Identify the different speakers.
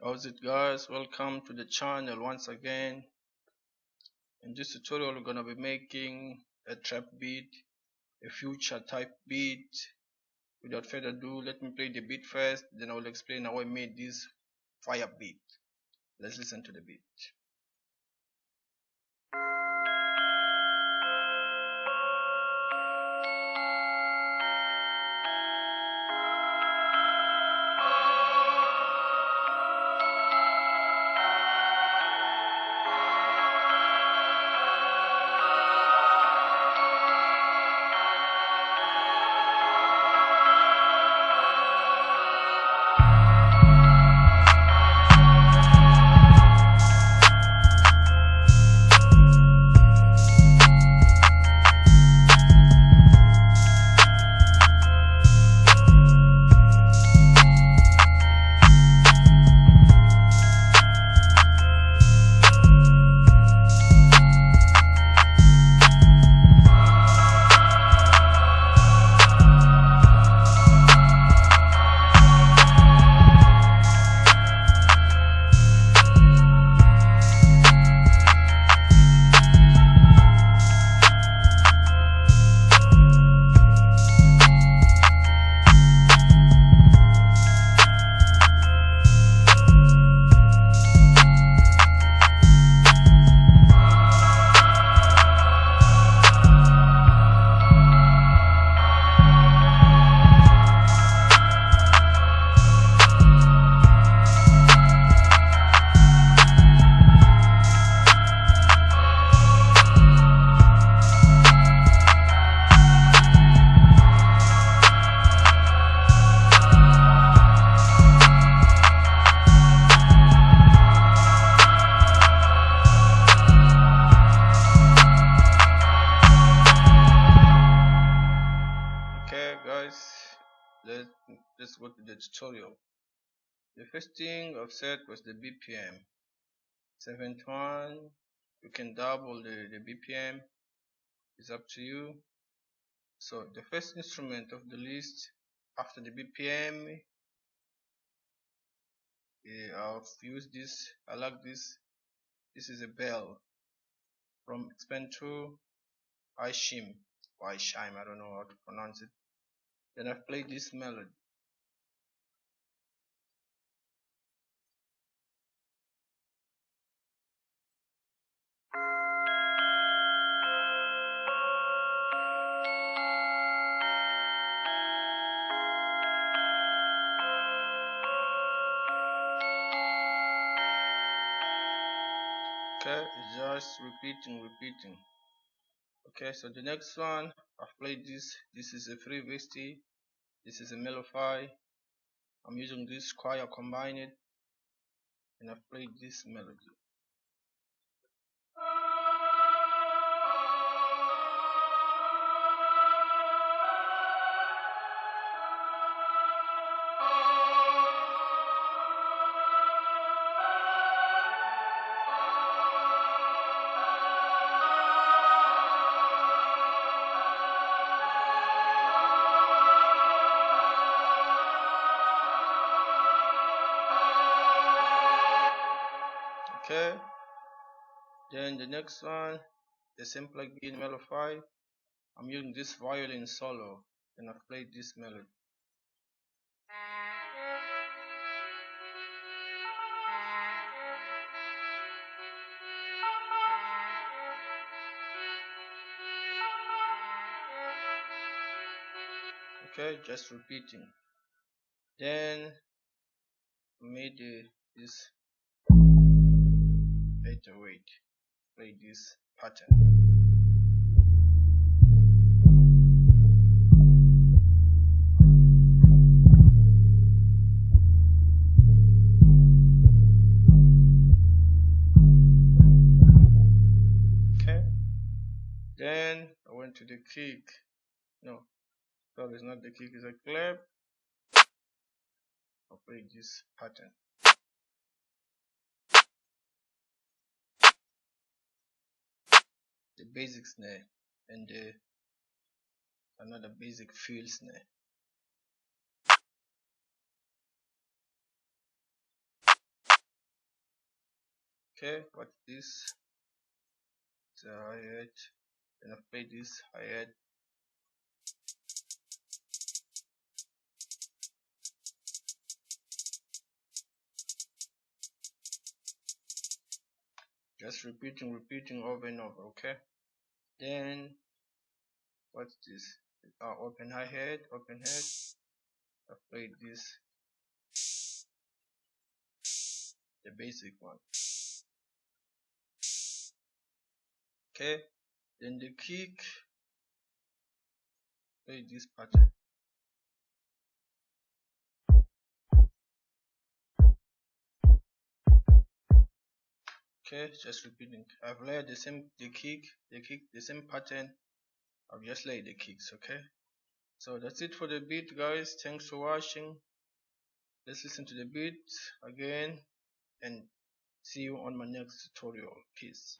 Speaker 1: How's it, guys? Welcome to the channel once again. In this tutorial we're gonna be making a trap beat, a future type beat. Without further ado, let me play the beat first, then I will explain how I made this fire beat. Let's listen to the beat. Okay, guys, let's go to the tutorial. The first thing I've set was the BPM 71. You can double the BPM, it's up to you. So the first instrument of the list after the BPM, I've used this. I like this. This is a bell from Expand 2 iShim or iShime, I don't know how to pronounce it. Then I've played this melody. Okay, it's just repeating. Okay, so the next one I've played this. This is a free VST. This is a Melofy. I'm using this choir combined, and I've played this melody. Okay, then the next one, the same plugin Melofy. I'm using this violin solo, and I've played this melody. Okay, just repeating. Then made this 808. Play this pattern. Okay, then I went to the kick. No, well, it's not the kick, it's a clap. I'll play this pattern. The basic snare and another basic fill snare. Okay, what this? The hi-hat. Then I play this hi-hat. Just repeating over and over. Okay. Then what's this? Open hi-hat, open head. I played this, the basic one. Okay. Then the kick. Play this pattern. Okay, just repeating. I've laid the kick, the same pattern. I've just laid the kicks. Okay. So that's it for the beat, guys. Thanks for watching. Let's listen to the beat again and see you on my next tutorial. Peace.